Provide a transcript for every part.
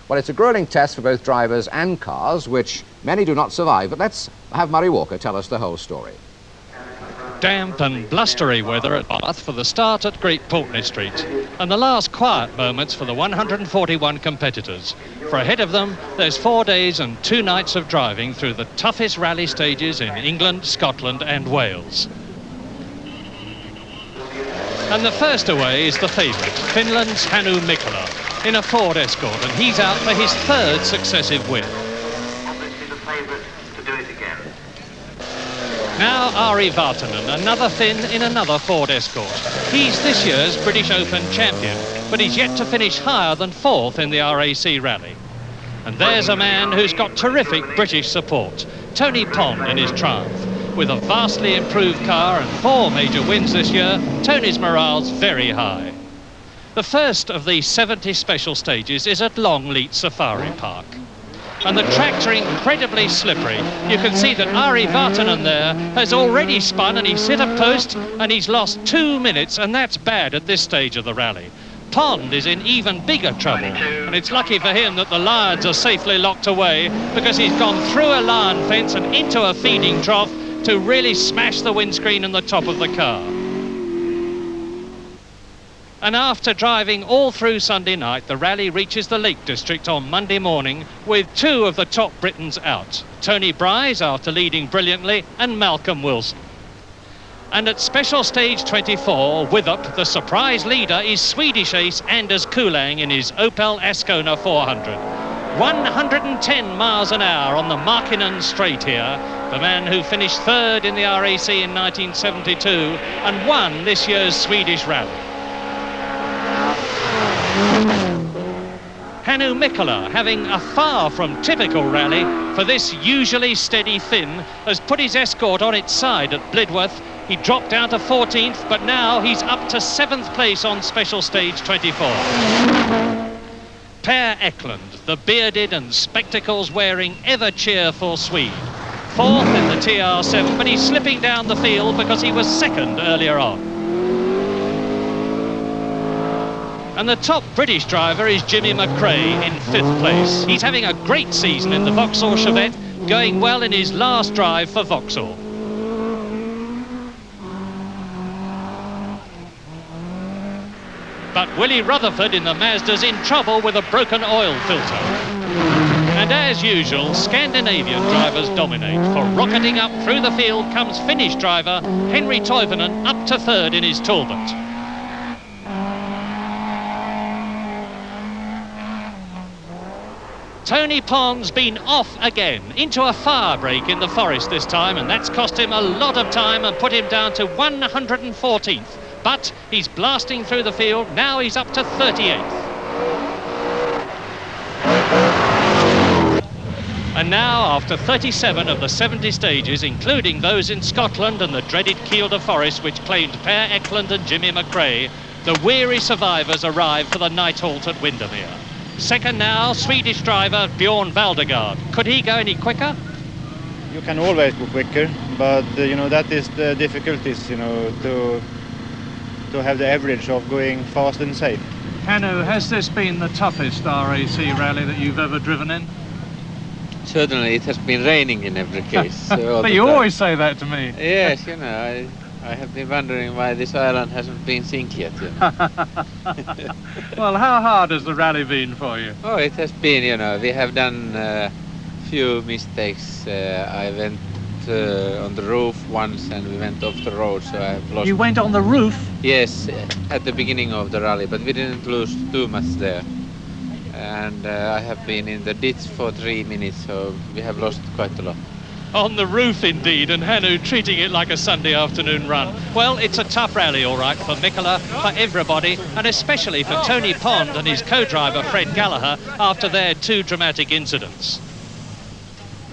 Well, it's a grueling test for both drivers and cars, which many do not survive. But let's have Murray Walker tell us the whole story. Damp and blustery weather at Bath for the start at Great Pulteney Street, and the last quiet moments for the 141 competitors. For ahead of them, there's 4 days and 2 nights of driving through the toughest rally stages in England, Scotland and Wales. And the first away is the favourite, Finland's Hannu Mikkola, in a Ford Escort, and he's out for his 3rd successive win. Obviously the favourite to do it again. Now Ari Vartanen, another Finn in another Ford Escort. He's this year's British Open champion, but he's yet to finish higher than 4th in the RAC Rally. And there's a man who's got terrific British support, Tony Pond in his Triumph. With a vastly improved car and 4 major wins this year, Tony's morale's very high. The first of the 70 special stages is at Longleat Safari Park. And the tracks are incredibly slippery. You can see that Ari Vartanen there has already spun and he's hit a post and he's lost 2 minutes, and that's bad at this stage of the rally. Pond is in even bigger trouble, and it's lucky for him that the lions are safely locked away, because he's gone through a lion fence and into a feeding trough to really smash the windscreen and the top of the car. And after driving all through Sunday night, the rally reaches the Lake District on Monday morning with 2 of the top Britons out. Tony Bryce after leading brilliantly, and Malcolm Wilson. And at special stage 24, Withup, the surprise leader, is Swedish ace Anders Kulang in his Opel Ascona 400. 110 miles an hour on the Markinen straight here. The man who finished 3rd in the RAC in 1972 and won this year's Swedish rally. Hannu Mikkola, having a far from typical rally for this usually steady Finn, has put his Escort on its side at Blidworth. He dropped down to 14th, but now he's up to 7th place on special stage 24. Per Eklund, the bearded and spectacles-wearing ever-cheerful Swede. 4th in the TR7, but he's slipping down the field because he was 2nd earlier on. And the top British driver is Jimmy McRae in 5th place. He's having a great season in the Vauxhall Chevette, going well in his last drive for Vauxhall. But Willie Rutherford in the Mazda's in trouble with a broken oil filter. And as usual, Scandinavian drivers dominate. For rocketing up through the field comes Finnish driver Henri Toivonen, up to 3rd in his Talbot. Tony Pond's been off again, into a fire break in the forest this time, and that's cost him a lot of time and put him down to 114th. But he's blasting through the field, now he's up to 38th. And now, after 37 of the 70 stages, including those in Scotland and the dreaded Kielder Forest, which claimed Per Eklund and Jimmy McRae, the weary survivors arrive for the night halt at Windermere. 2nd now, Swedish driver Bjorn Valdegard. Could he go any quicker? You can always go quicker, but you know, that is the difficulties, you know, to have the average of going fast and safe. Hannu, has this been the toughest RAC rally that you've ever driven in? Certainly, it has been raining in every case. But you always say that to me. Yes, you know, I have been wondering why this island hasn't been sink yet. You know. Well, how hard has the rally been for you? Oh, it has been, you know, we have done a few mistakes. I went on the roof once and we went off the road, so I have lost... You went on the roof? Yes, at the beginning of the rally, but we didn't lose too much there. And I have been in the ditch for 3 minutes, so we have lost quite a lot. On the roof indeed, and Hannu treating it like a Sunday afternoon run. Well, it's a tough rally, all right, for Mikkola, for everybody, and especially for Tony Pond and his co-driver Fred Gallagher after their 2 dramatic incidents.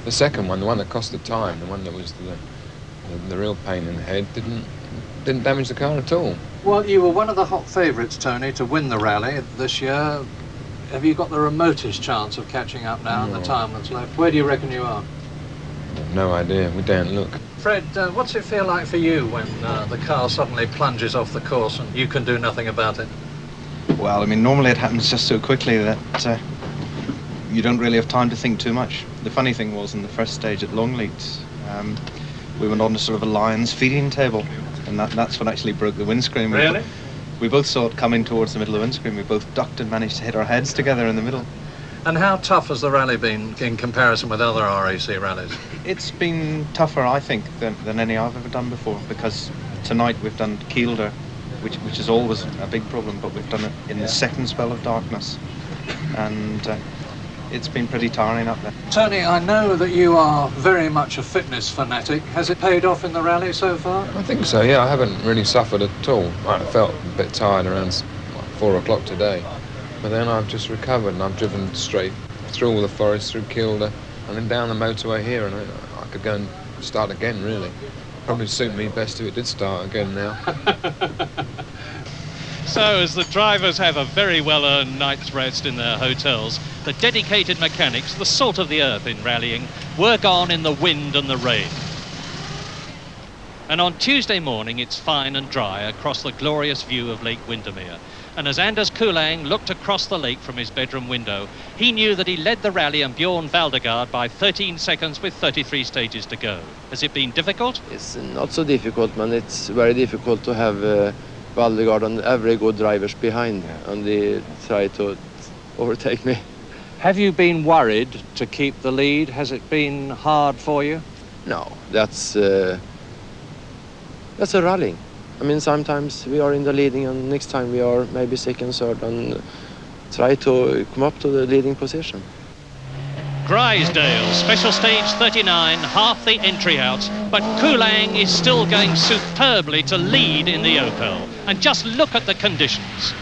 The second one, the one that cost the time, the one that was the real pain in the head, didn't damage the car at all. Well, you were one of the hot favourites, Tony, to win the rally this year. Have you got the remotest chance of catching up now in the time that's left? Where do you reckon you are? No idea, we daren't look. Fred, what's it feel like for you when the car suddenly plunges off the course and you can do nothing about it? Well, I mean, normally it happens just so quickly that you don't really have time to think too much. The funny thing was, in the first stage at Longleat, we went on to sort of a lion's feeding table, and that's what actually broke the windscreen. Really? We both saw it coming towards the middle of the windscreen. We both ducked and managed to hit our heads together in the middle. And how tough has the rally been in comparison with other RAC rallies? It's been tougher, I think, than any I've ever done before, because tonight we've done Kielder, which is always a big problem, but we've done it in the second spell of darkness, and it's been pretty tiring up there. Tony, I know that you are very much a fitness fanatic. Has it paid off in the rally so far? I think so, yeah. I haven't really suffered at all. I felt a bit tired around 4 o'clock today, but then I've just recovered and I've driven straight through all the forest, through Kielder, and then down the motorway here, and I could go and start again, really. Probably suit me best if it did start again now. So, as the drivers have a very well-earned night's rest in their hotels, the dedicated mechanics, the salt of the earth in rallying, work on in the wind and the rain. And on Tuesday morning, it's fine and dry across the glorious view of Lake Windermere. And as Anders Kulang looked across the lake from his bedroom window, he knew that he led the rally and Bjorn Valdegaard by 13 seconds with 33 stages to go. Has it been difficult? It's not so difficult, but it's very difficult to have Valdegaard and every good drivers behind, and they try to overtake me. Have you been worried to keep the lead? Has it been hard for you? No, that's a rallying. I mean, sometimes we are in the leading and next time we are maybe second, third, and try to come up to the leading position. Grisdale, special stage 39, half the entry out, but Kulang is still going superbly to lead in the Opel. And just look at the conditions.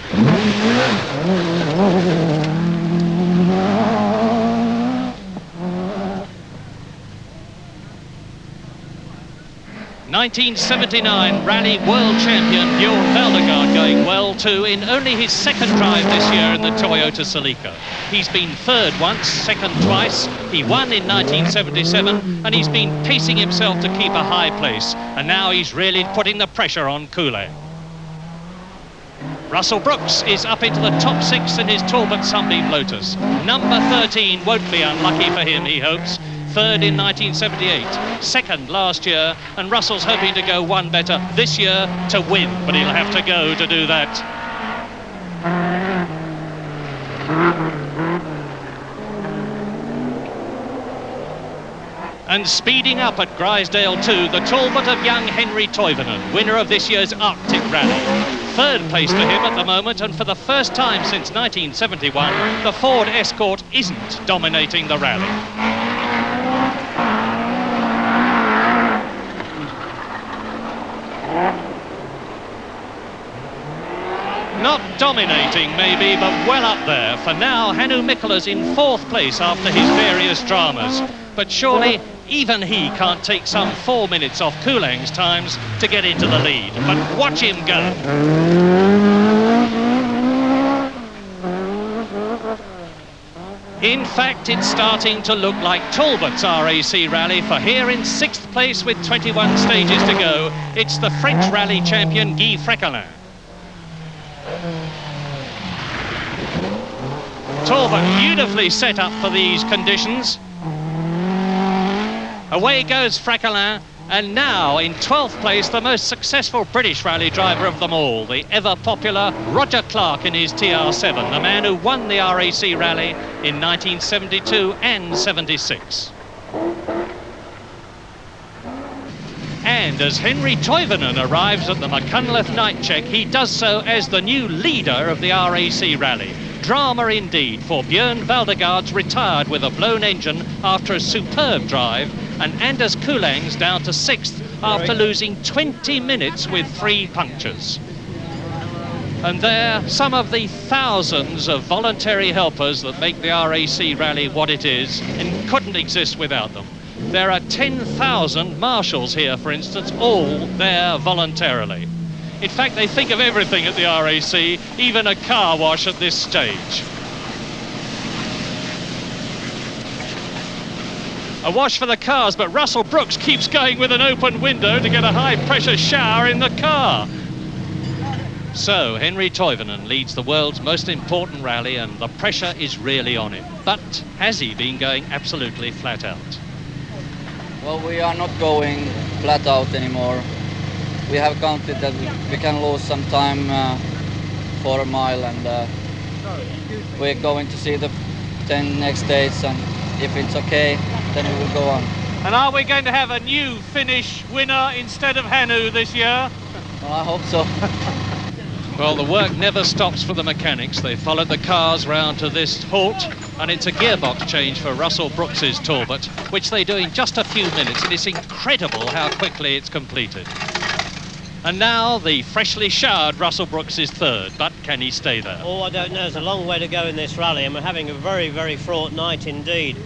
1979 Rally World Champion Bjorn Valdegaard going well too in only his second drive this year in the Toyota Celica. He's been third once, second twice, he won in 1977 and he's been pacing himself to keep a high place, and now he's really putting the pressure on Kulang. Russell Brooks is up into the top 6 in his Talbot Sunbeam Lotus. Number 13 won't be unlucky for him, he hopes. Third in 1978, second last year, and Russell's hoping to go one better this year to win, but he'll have to go to do that. And speeding up at Grisdale too, the Talbot of young Henry Toivonen, winner of this year's Arctic Rally. Third place for him at the moment, and for the first time since 1971, the Ford Escort isn't dominating the rally. Not dominating, maybe, but well up there. For now, Hannu Mikkela's in fourth place after his various dramas. But surely, even he can't take some 4 minutes off Kulang's times to get into the lead. But watch him go. In fact, it's starting to look like Talbot's RAC Rally, for here in 6th place with 21 stages to go, it's the French rally champion Guy Fréquelin. Talbot beautifully set up for these conditions. Away goes Fréquelin, and now in 12th place the most successful British rally driver of them all, the ever popular Roger Clark in his TR7, the man who won the RAC Rally in 1972 and 76. And as Henry Toivonen arrives at the Machynlleth night check, he does so as the new leader of the RAC Rally. Drama indeed, for Bjorn Valdegaard's retired with a blown engine after a superb drive, and Anders Kulang's down to 6th after losing 20 minutes with 3 punctures. And there, some of the thousands of voluntary helpers that make the RAC Rally what it is, and couldn't exist without them. There are 10,000 marshals here, for instance, all there voluntarily. In fact, they think of everything at the RAC, even a car wash at this stage. A wash for the cars, but Russell Brooks keeps going with an open window to get a high-pressure shower in the car. So, Henry Toivonen leads the world's most important rally and the pressure is really on him. But has he been going absolutely flat out? Well, we are not going flat out anymore. We have counted that we can lose some time for a mile, and we're going to see the 10 next days, and if it's okay, then we will go on. And are we going to have a new Finnish winner instead of Hannu this year? Well, I hope so. Well, the work never stops for the mechanics. They followed the cars round to this halt, and it's a gearbox change for Russell Brooks's Talbot, which they do in just a few minutes, and it's incredible how quickly it's completed. And now the freshly showered Russell Brooks is third, but can he stay there? Oh, I don't know. There's a long way to go in this rally, and we're having a very, very fraught night indeed.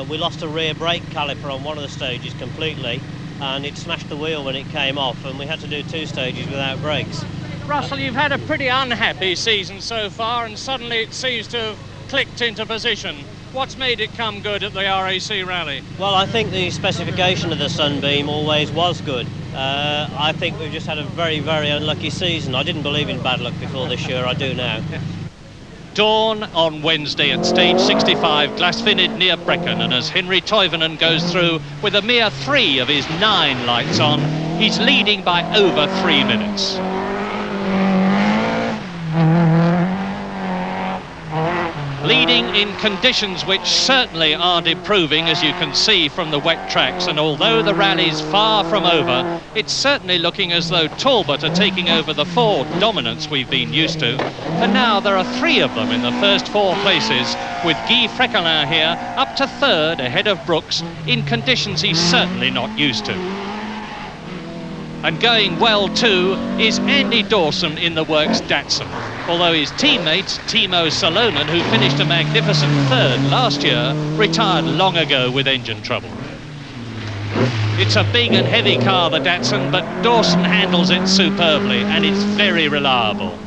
We lost a rear brake caliper on one of the stages completely, and it smashed the wheel when it came off, and we had to do 2 stages without brakes. Russell, you've had a pretty unhappy season so far, and suddenly it seems to have clicked into position. What's made it come good at the RAC Rally? Well, I think the specification of the Sunbeam always was good. I think we've just had a very, very unlucky season. I didn't believe in bad luck before this year, I do now. Dawn on Wednesday at stage 65, Glasfinid near Brecon, and as Henry Toivonen goes through with a mere 3 of his 9 lights on, he's leading by over 3 minutes. Leading in conditions which certainly aren't improving, as you can see from the wet tracks, and although the rally's far from over, it's certainly looking as though Talbot are taking over the Ford dominance we've been used to. And now there are 3 of them in the first 4 places, with Guy Freckelin here up to 3rd ahead of Brooks in conditions he's certainly not used to. And going well too is Andy Dawson in the Works Datsun, although his teammate Timo Salonen, who finished a magnificent 3rd last year, retired long ago with engine trouble. It's a big and heavy car, the Datsun, but Dawson handles it superbly, and it's very reliable.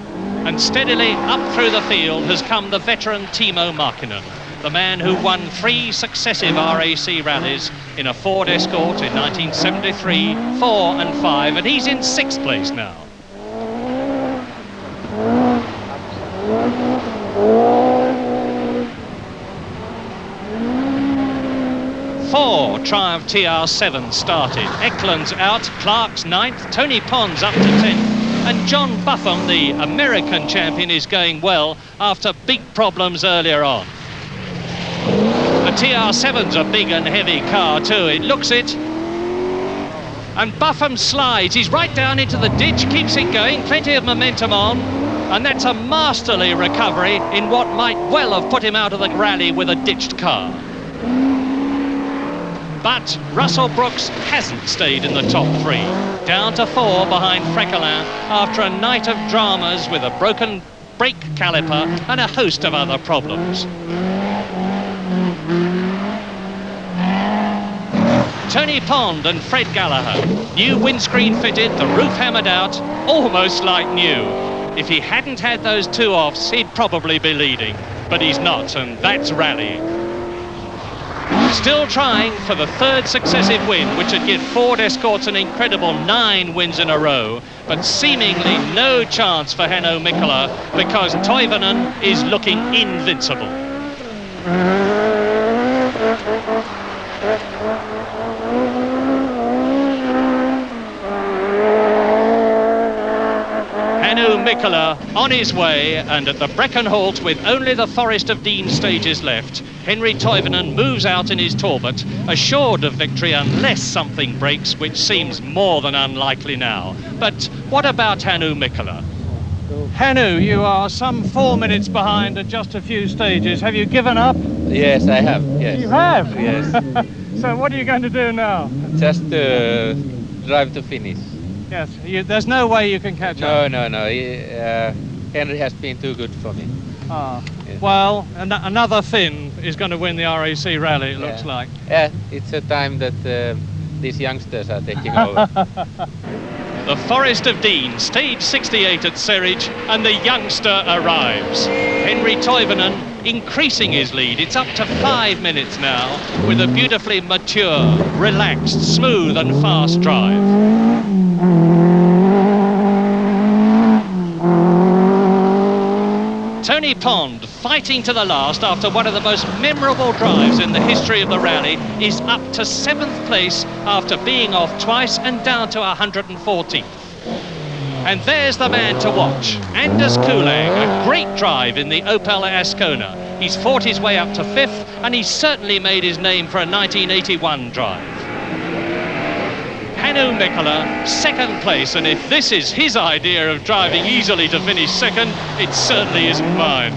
And steadily up through the field has come the veteran Timo Markkinen, the man who won 3 successive RAC rallies in a Ford Escort in 1973, 4 and 5, and he's in 6th place now. Four Triumph TR7 started. Eklund's out, Clark's 9th, Tony Pond's up to 10th, and John Buffum, the American champion, is going well after big problems earlier on. The TR7's a big and heavy car too, it looks it. And Buffum slides, he's right down into the ditch, keeps it going, plenty of momentum on. And that's a masterly recovery in what might well have put him out of the rally with a ditched car. But Russell Brooks hasn't stayed in the top 3. Down to 4 behind Freckelin after a night of dramas with a broken brake caliper and a host of other problems. Tony Pond and Fred Gallagher. New windscreen fitted, the roof hammered out, almost like new. If he hadn't had those 2 offs, he'd probably be leading. But he's not, and that's rallying. Still trying for the 3rd successive win, which would give Ford Escorts an incredible 9 wins in a row, but seemingly no chance for Hannu Mikkola because Toivonen is looking invincible. Hannu Mikkola on his way, and at the Brecon halt with only the Forest of Dean stages left, Henry Toivonen moves out in his Talbot, assured of victory unless something breaks, which seems more than unlikely now. But what about Hannu Mikkola? Hannu, you are some 4 minutes behind at just a few stages. Have you given up? Yes, I have, yes. You have? Yes. So what are you going to do now? Just drive to finish. Yes, there's no way you can catch up. No. Henry has been too good for me. Ah. Yes. Well, another Finn is going to win the RAC Rally, it looks like. Yeah, it's a time that these youngsters are taking over. The Forest of Dean, stage 68 at Serrage, and the youngster arrives. Henry Toivonen increasing his lead. It's up to 5 minutes now, with a beautifully mature, relaxed, smooth and fast drive. Pond, fighting to the last after one of the most memorable drives in the history of the rally, is up to 7th place after being off twice and down to 114th. And there's the man to watch, Anders Kulang, a great drive in the Opel Ascona. He's fought his way up to 5th, and he's certainly made his name for a 1981 drive. Hannu Mikkola, 2nd place, and if this is his idea of driving easily to finish 2nd, it certainly isn't mine.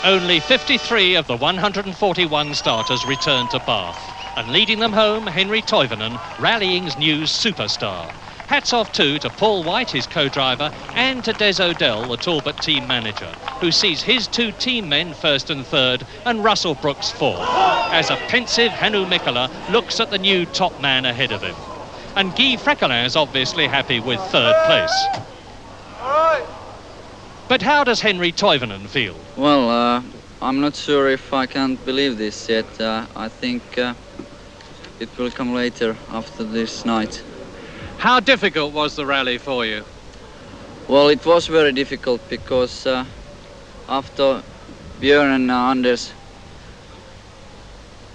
Only 53 of the 141 starters returned to Bath, and leading them home, Henri Toivonen, rallying's new superstar. Hats off too to Paul White, his co-driver, and to Des O'Dell, the Talbot team manager, who sees his 2 team men 1st and 3rd, and Russell Brooks 4th, as a pensive Hannu Mikkola looks at the new top man ahead of him. And Guy Freckelin's obviously happy with 3rd place. But how does Henri Toivonen feel? Well, I'm not sure if I can believe this yet. I think it will come later after this night. How difficult was the rally for you? Well, it was very difficult because after Björn and Anders,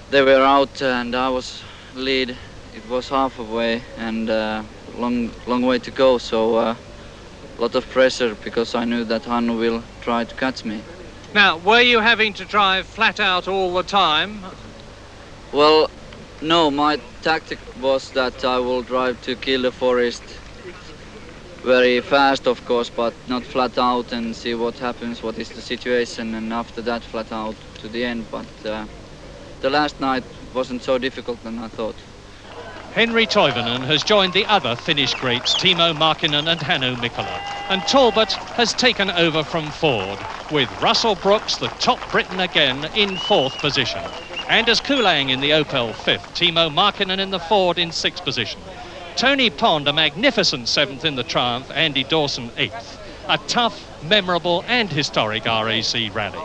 they were out and I was lead. It was half a way and long way to go, so a lot of pressure because I knew that Hannu will try to catch me. Now, were you having to drive flat out all the time? Well, no, my tactic was that I will drive to kill the forest very fast, of course, but not flat out and see what happens, what is the situation, and after that flat out to the end. But the last night wasn't so difficult than I thought. Henri Toivonen has joined the other Finnish greats, Timo Markkinen and Hannu Mikkola. And Talbot has taken over from Ford, with Russell Brooks, the top Briton again, in 4th position. Anders Kulang in the Opel 5th, Timo Markkinen in the Ford in 6th position. Tony Pond, a magnificent 7th in the Triumph, Andy Dawson 8th. A tough, memorable and historic RAC rally.